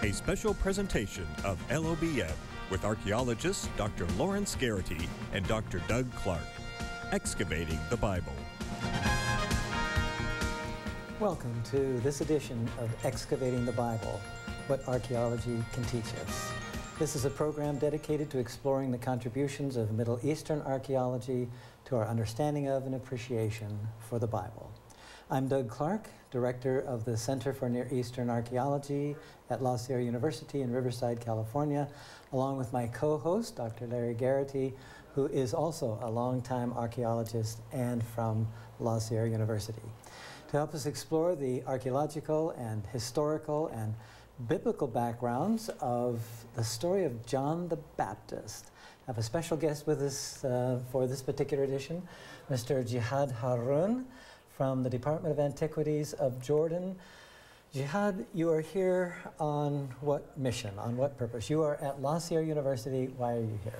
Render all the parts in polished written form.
a special presentation of LLBN with archaeologists Dr. Lawrence Garrity and Dr. Doug Clark. Excavating the Bible. Welcome to this edition of Excavating the Bible, what archaeology can teach us. This is a program dedicated to exploring the contributions of Middle Eastern archaeology to our understanding of and appreciation for the Bible. I'm Doug Clark, Director of the Center for Near Eastern Archaeology at La Sierra University in Riverside, California, along with my co-host, Dr. Larry Garrity, who is also a longtime archaeologist and from La Sierra University. To help us explore the archaeological and historical and biblical backgrounds of the story of John the Baptist, I have a special guest with us for this particular edition, Mr. Jihad Haroun from the Department of Antiquities of Jordan. Jihad, you are here on what mission, on what purpose? You are at La Sierra University. Why are you here?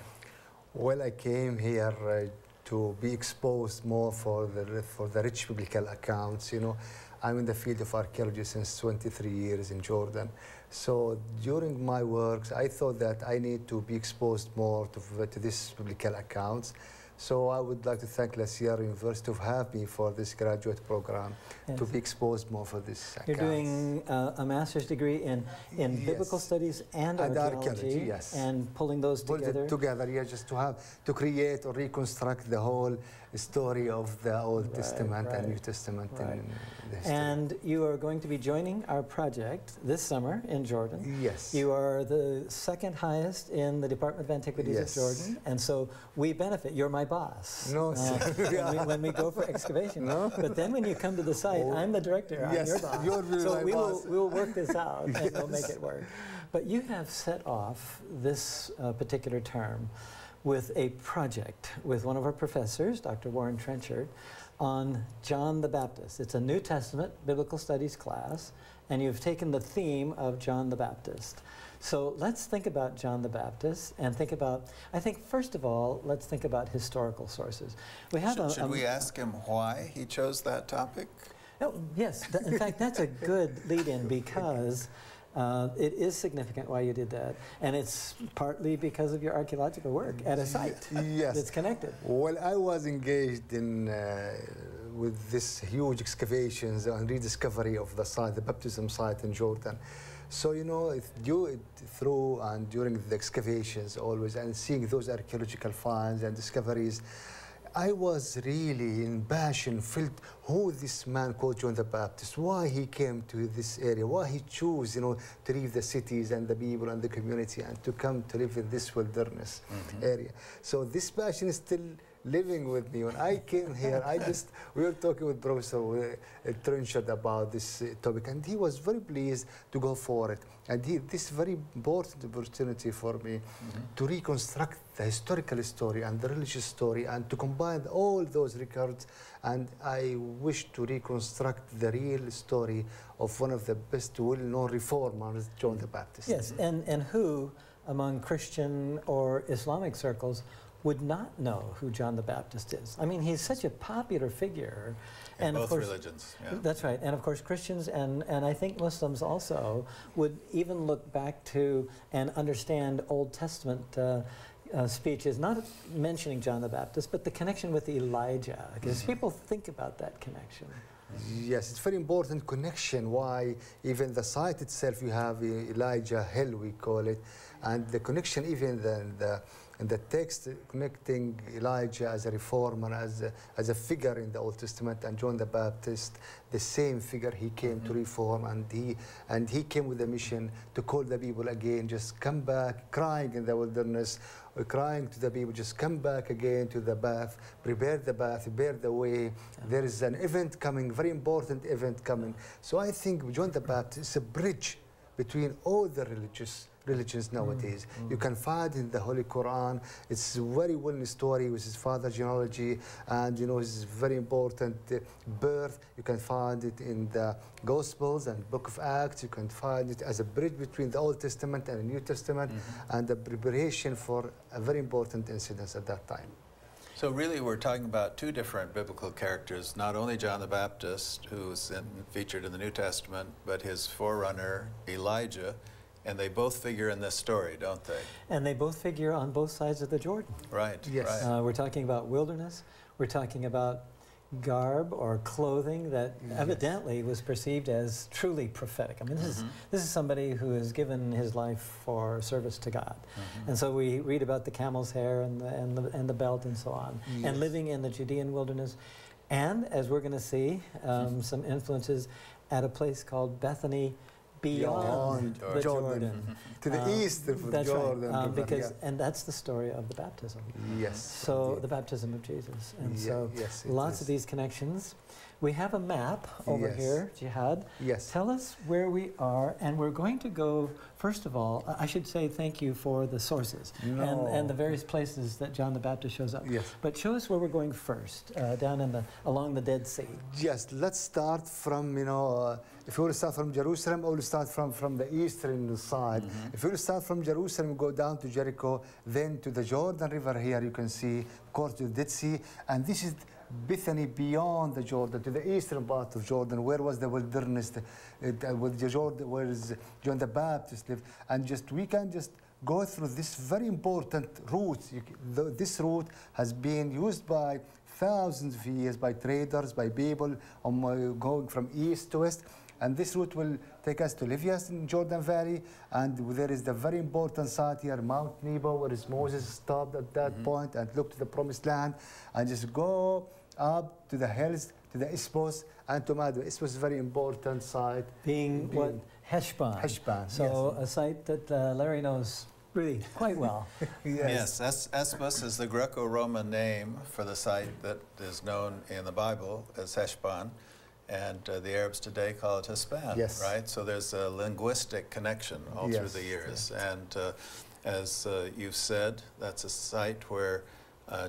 Well, I came here to be exposed more for the rich biblical accounts. You know, I'm in the field of archaeology since 23 years in Jordan. So during my works, I thought that I need to be exposed more to these biblical accounts. So I would like to thank La Sierra University to have me for this graduate program, to be exposed more for this accounts. You're doing a master's degree in biblical studies and archaeology, yes. And pulling those together? Just to create or reconstruct the whole story of the Old Testament and New Testament in the history. And you are going to be joining our project this summer in Jordan. Yes. You are the second highest in the Department of Antiquities of Jordan, and so we benefit. You're my boss. No, when we go for excavation. No. But then when you come to the site, I'm the director, I'm your boss. So we'll work this out and we'll make it work. But you have set off this particular term with a project with one of our professors, Dr. Warren Trenchard, on John the Baptist. It's a New Testament biblical studies class, and you've taken the theme of John the Baptist. So let's think about John the Baptist and think about, I think first of all, let's think about historical sources. We have should we ask him why he chose that topic? Oh, yes, in fact, that's a good lead-in because it is significant why you did that, and it's partly because of your archaeological work at a site that's connected. Well, I was engaged in with this huge excavations and rediscovery of the site, the baptism site in Jordan. So, you know, through and during the excavations always, and seeing those archaeological finds and discoveries, I was really in passion, felt who this man called John the Baptist, why he came to this area, why he chose, you know, to leave the cities and the people and the community and to come to live in this wilderness area. So this passion is still living with me. When I came here, we were talking with Professor Trenchard about this topic, and he was very pleased to go for it. And this very important opportunity for me to reconstruct the historical story and the religious story and to combine all those records. And I wish to reconstruct the real story of one of the best well-known reformers, John the Baptist. Yes, and who among Christian or Islamic circles would not know who John the Baptist is. I mean, he's such a popular figure. In both of course, religions. Yeah. That's right. And of course, Christians and I think Muslims also would even look back to and understand Old Testament speeches, not mentioning John the Baptist, but the connection with Elijah, because people think about that connection. Yes, it's very important connection, why even the site itself, you have Elijah Hill, we call it, and the connection even in the text connecting Elijah as a reformer, as a figure in the Old Testament, and John the Baptist, the same figure, he came to reform, and he came with a mission to call the people again, just come back, crying in the wilderness, crying to the people, just come back again to the path, prepare the path, prepare the way. There is an event coming, very important event coming. So I think John the Baptist is a bridge between all the religions nowadays. You can find in the Holy Quran, it's a very well-known story with his father's genealogy and, you know, his very important birth. You can find it in the Gospels and Book of Acts. You can find it as a bridge between the Old Testament and the New Testament and the preparation for a very important incident at that time. So really we're talking about two different biblical characters, not only John the Baptist, who's featured in the New Testament, but his forerunner, Elijah. And they both figure in this story, don't they? And they both figure on both sides of the Jordan. Right, Yes. right. We're talking about wilderness. We're talking about garb or clothing that evidently was perceived as truly prophetic. I mean, this is somebody who has given his life for service to God. And so we read about the camel's hair and the belt and so on, and living in the Judean wilderness. And as we're going to see, some influences at a place called Bethany beyond the Jordan. To the east of That's Jordan. right, because, and that's the story of the baptism. Yes. So indeed. the baptism of Jesus. And Yeah, so yes, it lots is. of these connections. We have a map over Yes. here, Jihad. Yes. Tell us where we are, and we're going to go, first of all, I should say thank you for the sources and the various places that John the Baptist shows up. Yes. But show us where we're going first, down in along the Dead Sea. Yes, let's start from, if you want to start from Jerusalem, or we'll start from the eastern side. If you will start from Jerusalem, go down to Jericho, then to the Jordan River here, you can see, of course, the Dead Sea, and this is Bethany beyond the Jordan, to the eastern part of Jordan, where was the wilderness, with the Jordan, where is John the Baptist lived, and we can just go through this very important route. This route has been used by thousands of years by traders, by people going from east to west. And this route will take us to Livias in Jordan Valley, and there is the very important site here, Mount Nebo, where Moses stopped at that point and looked to the Promised Land, and just go up to the hills, to the Isbos and to Madu. Isbos is a very important site. Being what? Heshbon. Heshbon, So a site that Larry knows really quite well. Yes, Esbos is the Greco-Roman name for the site that is known in the Bible as Heshbon, and the Arabs today call it Hispan, Yes. right? So there's a linguistic connection all through the years. And as you've said, that's a site where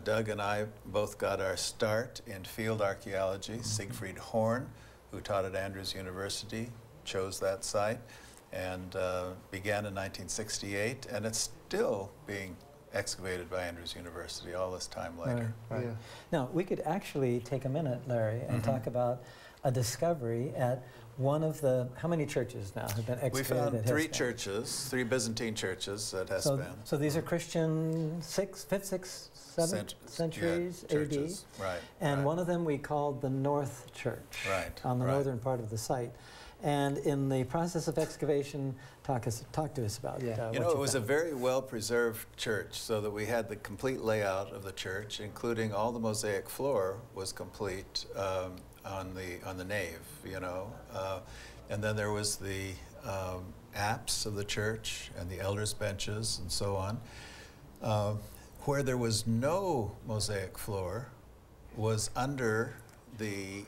Doug and I both got our start in field archaeology. Siegfried Horn, who taught at Andrews University, chose that site and began in 1968, and it's still being excavated by Andrews University all this time later. Right. Yeah. Now, we could actually take a minute, Larry, and talk about a discovery at one of the, how many churches now have been excavated We found at three Heshbon? churches, three Byzantine churches at Heshbon. So these are Christian 5th, 6th, 7th centuries AD. churches. Right. And right. one of them we called the North Church Right, on the right. northern part of the site. And in the process of excavation, talk to us about Yeah. what You know, it was a found. very well-preserved church, so that we had the complete layout of the church, including all the mosaic floor was complete on the nave, you know. And then there was the apse of the church and the elders' benches and so on. Where there was no mosaic floor was under the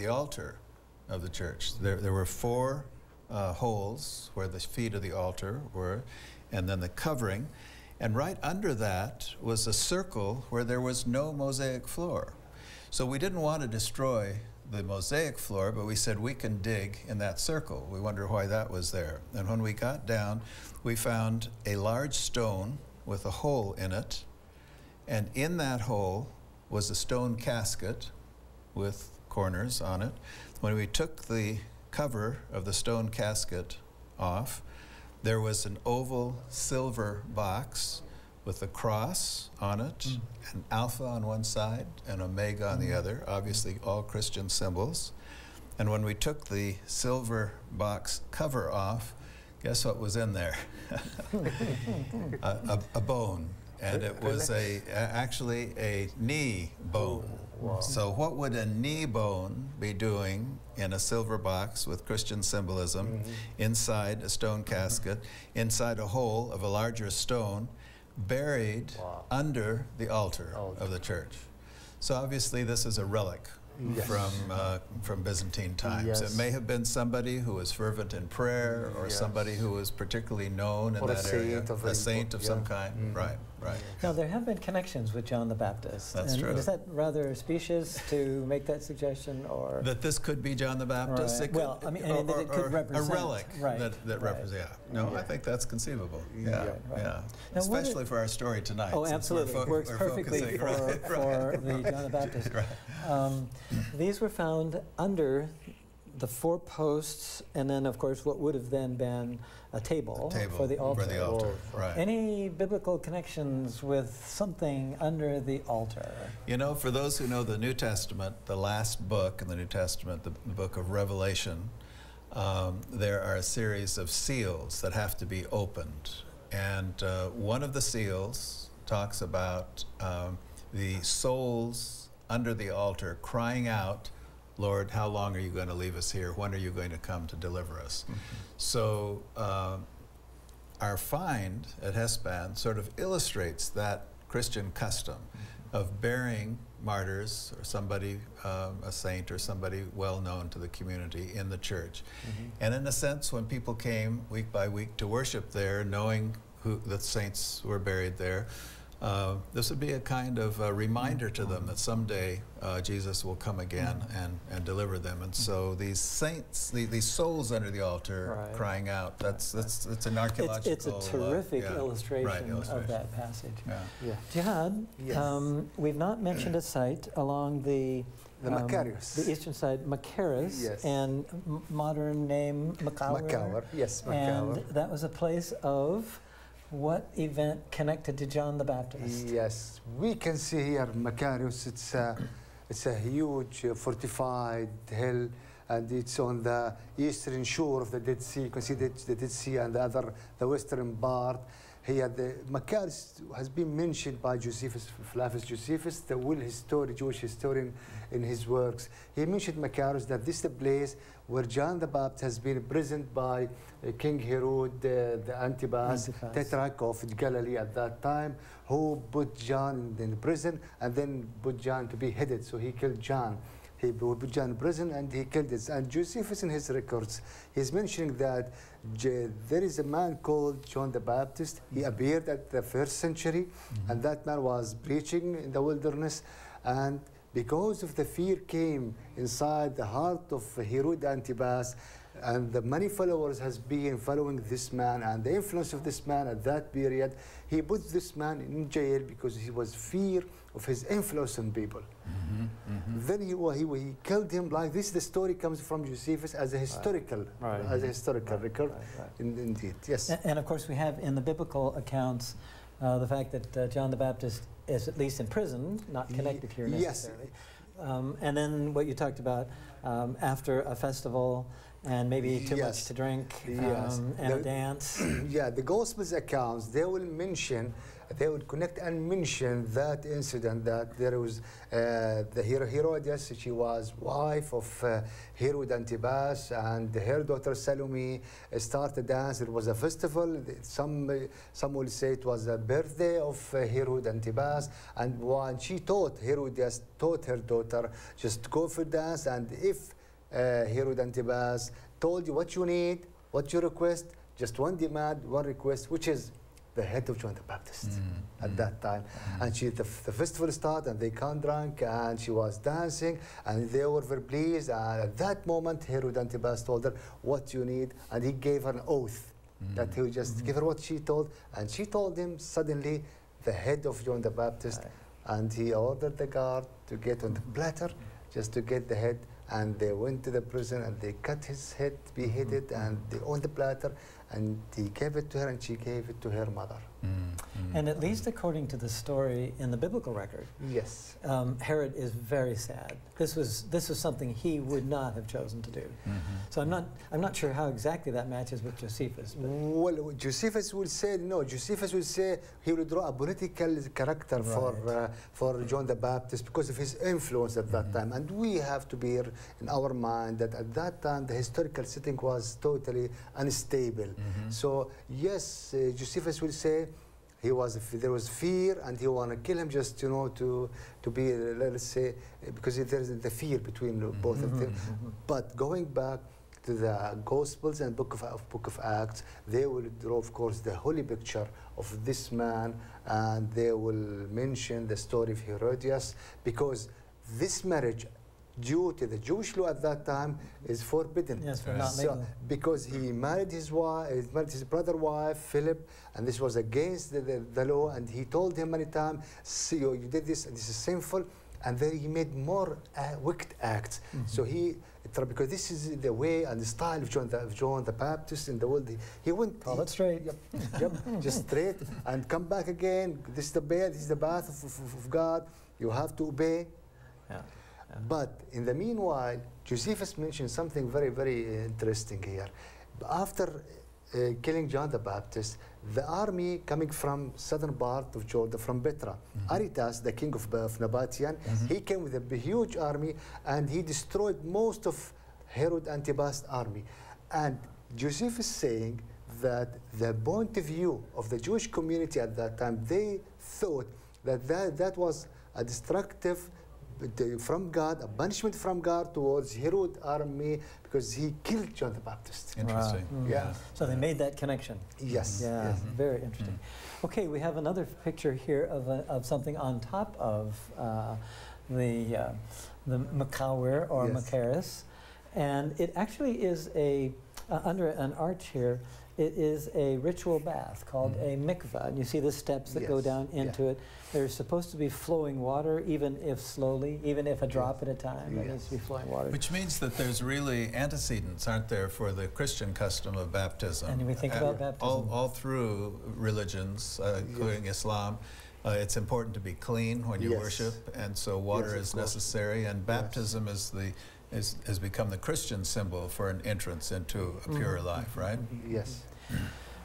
altar of the church. There were four holes where the feet of the altar were, and then the covering. And right under that was a circle where there was no mosaic floor. So we didn't want to destroy the mosaic floor, but we said we can dig in that circle. We wonder why that was there. And when we got down, we found a large stone with a hole in it, and in that hole was a stone casket with corners on it. When we took the cover of the stone casket off, there was an oval silver box with a cross on it, an alpha on one side and omega on the other, obviously all Christian symbols. And when we took the silver box cover off, guess what was in there? a bone. And it was actually a knee bone. Wow. So what would a knee bone be doing in a silver box with Christian symbolism, inside a stone casket, inside a hole of a larger stone, buried under the altar of the church? So obviously this is a relic from Byzantine times. Yes. It may have been somebody who was fervent in prayer, or somebody who was particularly known in Or a that area, saint of a saint of some yeah. kind. Right, right. Now, there have been connections with John the Baptist. That's and true. Is that rather specious to make that suggestion, or? That this could be John the Baptist? Right. It could, Well, I mean, and that it could represent. a relic Right, that right. represents. Yeah. No, I think that's conceivable. Yeah, Yeah, right. yeah. Now, what Especially for our story tonight. Oh, since we're absolutely. Works we're perfectly focusing- for, right, for the John the Baptist. Right. These were found under the 4 posts, and then, of course, what would have then been a table for the altar. For the altar, right. Any biblical connections with something under the altar? You know, for those who know the New Testament, the last book in the New Testament, the book of Revelation, there are a series of seals that have to be opened. And one of the seals talks about the souls under the altar crying out, Lord, how long are you going to leave us here? When are you going to come to deliver us? Mm-hmm. So our find at Hespan sort of illustrates that Christian custom of burying martyrs or somebody, a saint or somebody well known to the community in the church. Mm-hmm. And in a sense, when people came week by week to worship there, knowing who the saints were buried there, this would be a kind of a reminder to them that someday Jesus will come again and deliver them. And so these saints, these souls under the altar crying out, that's an archaeological... It's a terrific illustration of that passage. Yeah. Jihad, yes. We've not mentioned a site along the Macarius. The eastern side, Macaris, yes. And modern name Macaur. Macaur, yes, Macaur. And that was a place of what event connected to John the Baptist? Yes, we can see here Macarius. It's a huge fortified hill, and it's on the eastern shore of the Dead Sea. You can see the Dead Sea and the western part. Here, the Macarius has been mentioned by Josephus, Flavius Josephus, the Jewish historian, in his works. He mentioned Macarius, that this is the place where John the Baptist has been imprisoned by King Herod, the Antipas, Tetrarch of Galilee at that time, who put John in prison and then put John to be beheaded. So he killed John. He put John in prison and he killed it. And Josephus in his records, he's mentioning that there is a man called John the Baptist. He appeared at the 1st century, and that man was preaching in the wilderness. And because of the fear came inside the heart of Herod Antipas, and the many followers has been following this man, and the influence of this man at that period, he put this man in jail because he was fear of his influence on people. Then he killed him like this. The story comes from Josephus as a historical, record. Indeed, yes. And of course we have in the biblical accounts the fact that John the Baptist is at least in prison, not connected here necessarily. Yes. And then what you talked about after a festival, and maybe too much to drink, and a dance. Yeah, the Gospels accounts, they will connect and mention that incident, that there was the Herodias, she was wife of Herod Antipas, and her daughter Salome started dance. It was a festival. Some will say it was a birthday of Herod Antipas, and when she Herodias taught her daughter, just go for dance, and if Herod Antipas told you what you need, what you request, just one demand, one request, which is the head of John the Baptist at that time. And the festival started, and they come drunk, and she was dancing, and they were very pleased. And at that moment, Herod Antipas told her what you need, and he gave her an oath that he would just give her what she told, and she told him suddenly the head of John the Baptist, and he ordered the guard to get on the platter just to get the head. And they went to the prison, and they cut his head, beheaded, and they on the platter, and he gave it to her, and she gave it to her mother. And at least according to the story in the biblical record, yes, Herod is very sad. This was something he would not have chosen to do. So I'm not sure how exactly that matches with Josephus. Well, Josephus will say no. Josephus will say he will draw a political character for John the Baptist because of his influence at that time, and we have to bear in our mind that at that time the historical setting was totally unstable. So yes, Josephus will say there was fear, and he want to kill him just to be, let's say, because there's the fear between both of them. But going back to the Gospels and Book of Acts, they will draw, of course, the holy picture of this man, and they will mention the story of Herodias, because this marriage, due to the Jewish law at that time, is forbidden. Yes, not legal. Because he married his wife, he married his brother's wife, Philip, and this was against the law, and he told him many times, see, you did this, and this is sinful, and then he made more wicked acts. So it etc. Because this is the way and the style of John the Baptist in the world. He went. Call it straight. Yep, just straight and come back again. This is the bed. This is the path of God. You have to obey. Yeah. But in the meanwhile, Josephus mentioned something very, very interesting here. After killing John the Baptist, the army coming from southern part of Jordan, from Petra, Aretas, the king of Nabatean, he came with a huge army and he destroyed most of Herod Antipas' army. And Josephus is saying that the point of view of the Jewish community at that time, they thought that was a destructive from God, a punishment from God towards Herod army because he killed John the Baptist. Interesting. Wow. Yeah. So they made that connection. Yes. Yeah, Yes. very interesting. Okay, we have another picture here of something on top of the Makawir or Yes. Macaris, and it actually is under an arch here. It is a ritual bath called a mikvah, and you see the steps that go Yes. down into it. There's supposed to be flowing water, even if slowly, even if a drop at a time. There needs to be flowing water. Which means that there's really antecedents, aren't there, for the Christian custom of baptism? And we think about baptism. All through religions, including Islam, it's important to be clean when you Yes. worship, and so water Yes, of is course. necessary. And baptism has become the Christian symbol for an entrance into a pure life, right? Yes.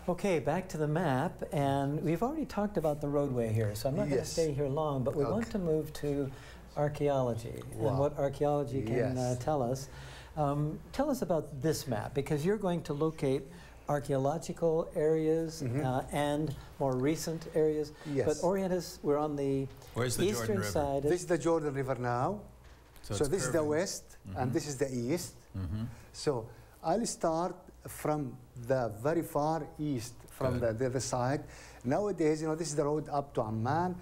Okay, back to the map, and we've already talked about the roadway here, so I'm not going to Yes. stay here long, but we want Okay. to move to archaeology and Wow. what archaeology can Yes. tell us. Tell us about this map, because you're going to locate archaeological areas and more recent areas. Yes. But orient us, we're on the Where's the Jordan eastern River? side. This is the Jordan River now. So So it's this is the curving. west and this is the east. So I'll start from the very far east, from the other side. Nowadays, this is the road up to Amman.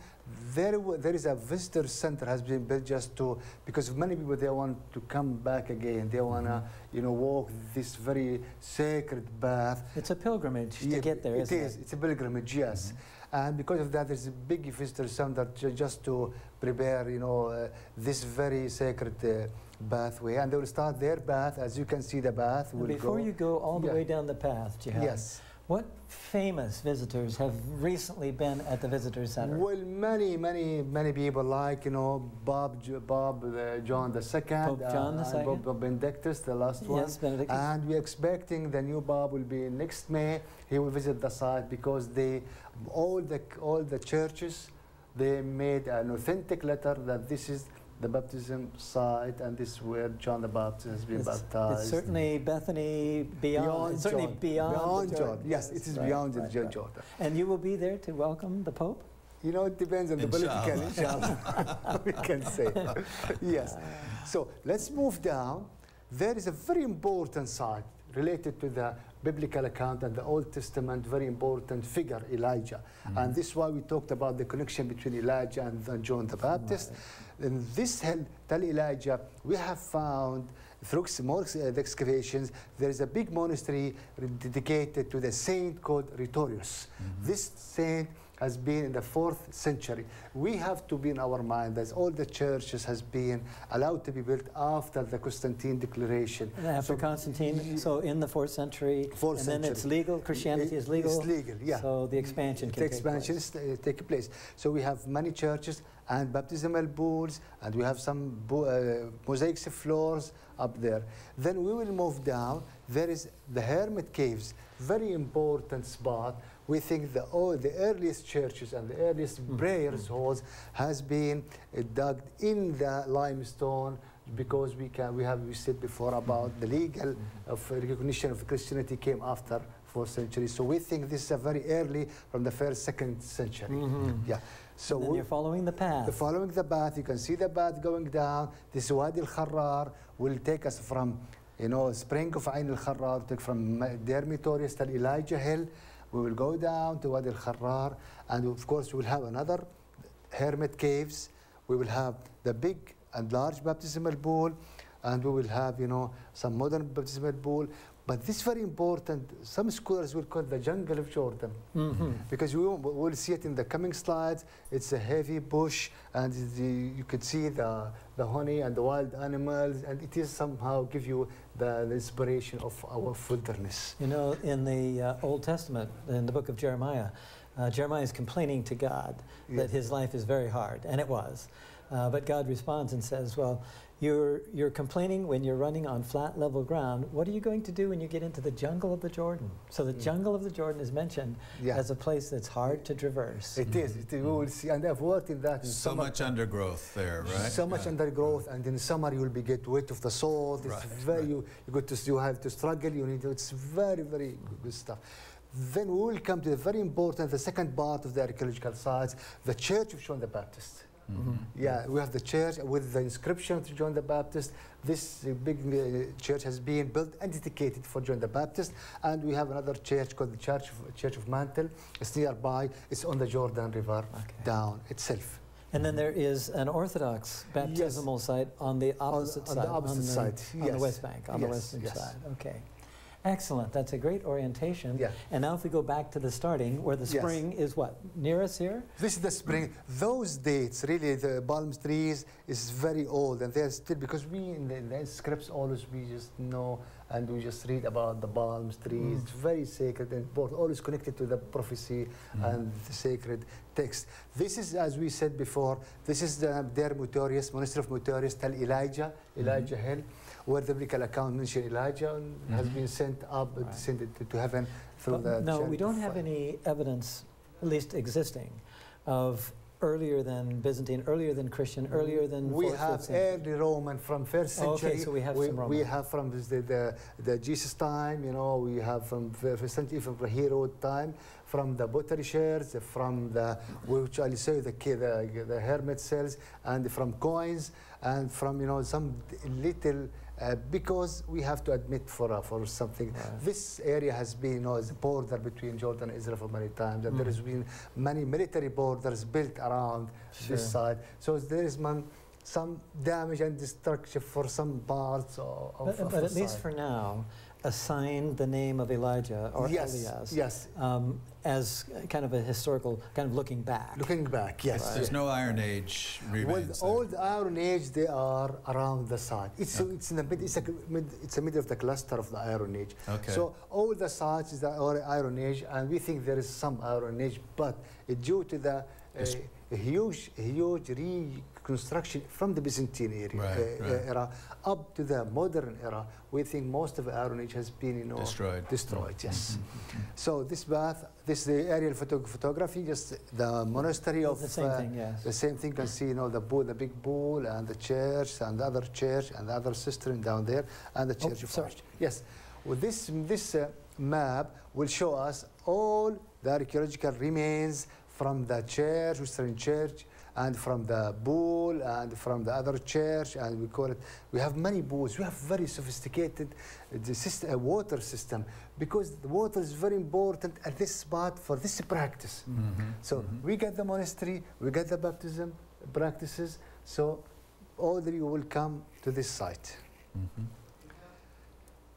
There is a visitor center has been built just to, because many people, they want to come back again. They want to, walk this very sacred path. It's a pilgrimage to get there, isn't it? It's a pilgrimage, yes. And because of that, there's a big visitor center just to prepare, this very sacred pathway. And they will start their path. As you can see, the path will Before you go all the way down the path, Jihad, Yes. what famous visitors have recently been at the visitor center? Well, many people like, Bob John II. Pope John II. Pope Benedictus, the last one. Yes, Benedictus. And we're expecting the new Bob will be next May. He will visit the site because all the churches, they made an authentic letter that this is the baptism site, and this is where John the Baptist has been baptized. It's certainly Bethany beyond. It's certainly Jordan. beyond Jordan. Yes, it is beyond Jordan. And you will be there to welcome the Pope? It depends on the political, inshallah, we can say. Yes. So let's move down. There is a very important site related to the biblical account and the Old Testament, very important figure, Elijah. And this is why we talked about the connection between Elijah and John the Baptist. In this Tell Elijah, we have found through more excavations, there is a big monastery dedicated to the saint called Rhetorius. This saint has been in the 4th century. We have to be in our mind that all the churches has been allowed to be built after the Constantine declaration. And after Constantine, so in the 4th century, and then it's legal, Christianity is legal. It's legal, yeah. So the expansion can take place. So we have many churches and baptismal pools, and we have some mosaics floors up there. Then we will move down. There is the Hermit Caves, very important spot. We think the earliest churches and the earliest prayers halls has been dug in the limestone, because we said before about the legal of recognition of Christianity came after 4th century. So we think this is a very early, from the 1st, 2nd century. Yeah. So and then you're following the path. Following the path, you can see the path going down. This Wadi al-Kharrar will take us from, spring of Ain al-Kharrar, take from Dermitorius to Elijah Hill. We will go down to Wadi al-Kharrar, and of course we'll have another hermit caves. We will have the big and large baptismal pool, and we will have, some modern baptismal pool. But this is very important. Some scholars will call it the jungle of Jordan, because we'll see it in the coming slides. It's a heavy bush, and you could see the honey and the wild animals, and it is somehow give you the inspiration of our wilderness. You know, in the Old Testament, in the book of Jeremiah, Jeremiah is complaining to God that his life is very hard, and it was. But God responds and says, well, you're complaining when you're running on flat, level ground. What are you going to do when you get into the jungle of the Jordan? So the jungle of the Jordan is mentioned as a place that's hard to traverse. It is. We will see, and I've worked in that. So much undergrowth there, right? So much undergrowth, and in summer you will be get wet of the salt. It's very you have to struggle. You need it's very good stuff. Then we will come to the very important, the second part of the archaeological sites, the Church of John the Baptist. Yeah, we have the church with the inscription to John the Baptist. This big church has been built and dedicated for John the Baptist, and we have another church called the Church of Mantle. It's nearby. It's on the Jordan River down itself. And then there is an Orthodox baptismal site on the opposite side. On the opposite side, on the West Bank, on the western side. Okay. Excellent. That's a great orientation. Yeah. And now if we go back to the starting, where the spring is what? Near us here? This is the spring. Those dates, really, the palm trees is very old, and they're still, because we in the scripts always we just know and we just read about the palm trees. It's very sacred and always connected to the prophecy and the sacred text. This is, as we said before, this is their Motorius, Monastery of Motorius, Tel Elijah Hill, where the biblical account mentions Elijah has been sent up, descended to heaven through the No, we don't have any evidence, at least existing, of earlier than Byzantine, earlier than Christian, earlier than we have early Roman from 1st century. Okay, so we have some Roman. We have from the Jesus time, you know, we have from 1st century, from the Herod time, from the pottery shards, from the, which I'll say the hermit cells, and from coins, and from, you know, some little, because we have to admit for something. This area has been, you know, as a border between Jordan and Israel for many times, and there has been many military borders built around this side. So there is some damage and destruction for some parts of the But at least for now, assign the name of Elijah or Elias as kind of a historical, kind of looking back. Looking back, yes. Right. There's no Iron Age remains. Well, all the Iron Age, they are around the site. It's in the mid. It's the middle of the cluster of the Iron Age. Okay. So all the sites is the Iron Age, and we think there is some Iron Age, but due to the huge reconstruction from the Byzantine era up to the modern era, we think most of the Iron Age has been, you know, destroyed. Yes. So this bath, this is the aerial photography, just the monastery of the same thing. Yes. The same thing. You can see, you know, the pool, the big pool, and the church, and the other church, and the other cistern down there, and the church of Christ. Yes. Well, this map will show us all the archaeological remains from the church, Western Church, and from the pool, and from the other church, and we call it, we have many pools. We have very sophisticated water system, because the water is very important at this spot for this practice. So we get the monastery, we get the baptism practices, so all of you will come to this site.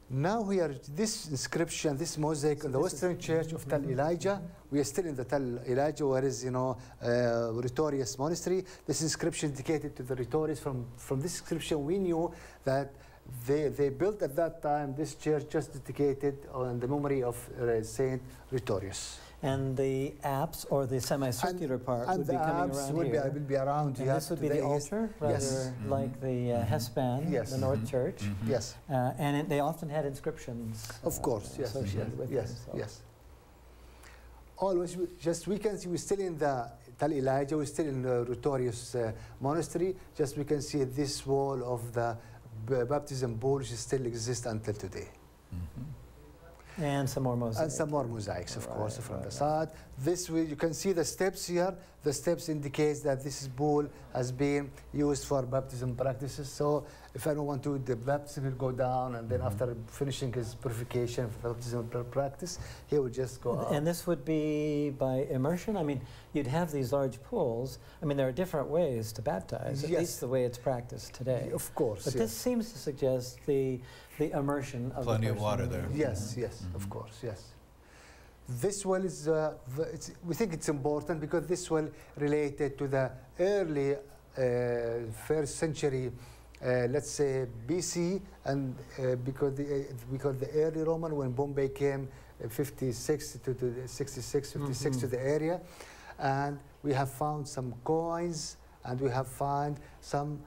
Now we are, this inscription, this mosaic on the Western Church of Tel Elijah. We are still in the Tel Elijah, where is, you know, Rhetorius Monastery. This inscription dedicated to the Rhetorius. From this inscription, we knew that they built at that time this church just dedicated on the memory of Saint Rhetorius. And the apse, or the semicircular part, would be coming around here. Will be around here. And this would be the altar, rather like the Hespan, the North Church. Yes. And they often had inscriptions. Of course, associated with them. Yes. Always, we can see we're still in the Tel Elijah. We're still in the Rhetorius Monastery. Just we can see this wall of the baptism pool, which still exists until today. And some more mosaics. And some more mosaics, of course, from the side. This way, you can see the steps here. the steps indicates that this pool has been used for baptism practices. So if anyone want to do the baptism, he'll go down, and then after finishing his purification for baptism practice, he will just go out. And this would be by immersion? I mean, you'd have these large pools. I mean, there are different ways to baptize, at least the way it's practiced today. Of course, But this seems to suggest the immersion of Plenty the of water there. Yes, yes, of course, yes. This well is, we think it's important because this well related to the early first century, let's say BC, and because the early Roman, when Bombay came 56 to 66, 56 to the area, and we have found some coins, and we have found some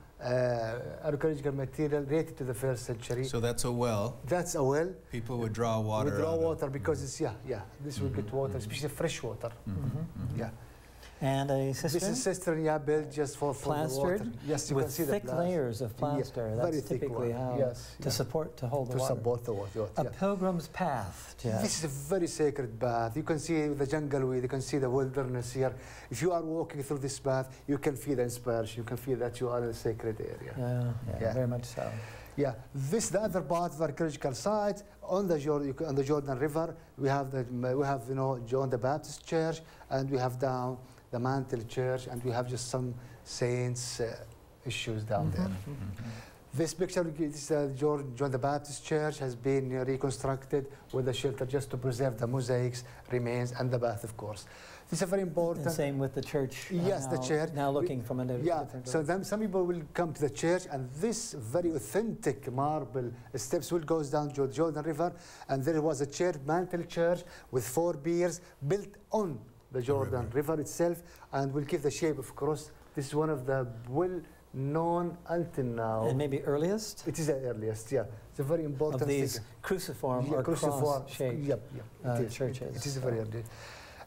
archaeological material related to the first century. So that's a well. That's a well. People would draw water. We draw water because it's, this will get water, especially fresh water. Yeah. And a cistern? This is cistern, built just for the water. Yes, you with can see thick the layers of plaster. very That's thick typically one. how to hold the water. To support the water. A pilgrim's path, Jeff. This is a very sacred path. You can see the jungle, you can see the wilderness here. If you are walking through this path, you can feel the inspiration. You can feel that you are in a sacred area. Yeah, very much so. Yeah, this the other part of the archaeological site on the Jordan River. We have John the Baptist Church, and we have down the Mantle Church, and we have just some saints issues down there. This picture, this John the Baptist Church has been reconstructed with a shelter just to preserve the mosaics, remains, and the bath, of course. This is very important. And same with the church. Yes, the church. Now looking from a different so then some people will come to the church, and this very authentic marble steps will go down Jordan River, and there was a church, Mantle Church, with 4 piers built on the Jordan River itself, and will give the shape of cross. This is one of the well-known until now. And maybe earliest? It is the earliest, It's a very important of these cruciform or cross-shaped churches. It is very early.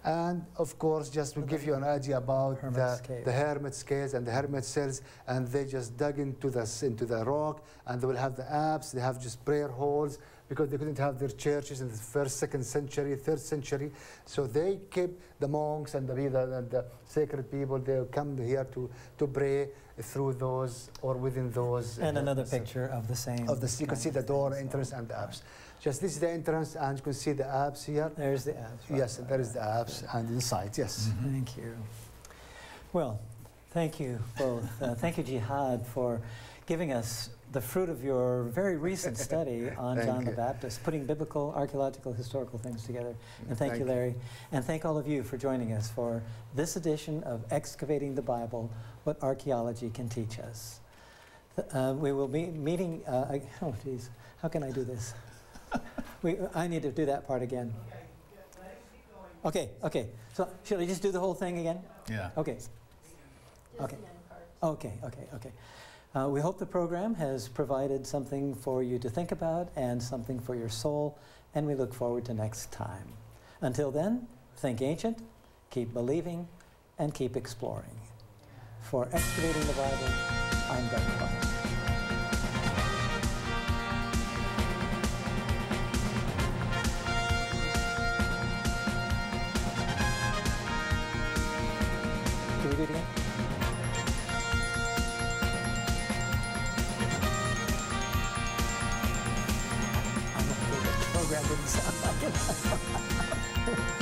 And of course, just to give you an idea about the hermit caves and the hermit cells, and they just dug into the rock, and they will have the apse. They have just prayer halls because they couldn't have their churches in the 1st, 2nd century, 3rd century. So they kept the monks and the sacred people. They come here to pray through those or within those. And another picture of the same. You can see the door, entrance, and the apse. Just this is the entrance, and you can see the apse here. There's the apse. Right, yes, there is the apse and inside. Yes. Thank you. Well, thank you both. Thank you, Jihad, for giving us the fruit of your very recent study on John the Baptist, putting biblical, archaeological, historical things together. And thank you, Larry. And thank all of you for joining us for this edition of Excavating the Bible, What Archaeology Can Teach Us. We will be meeting, oh geez, how can I do this? I need to do that part again. Okay. So should I just do the whole thing again? Yeah. Okay. We hope the program has provided something for you to think about and something for your soul, and we look forward to next time. Until then, think ancient, keep believing, and keep exploring. For Excavating the Bible, I'm Doug Clark. Can we do it again? I'm not sure that the program didn't sound like it.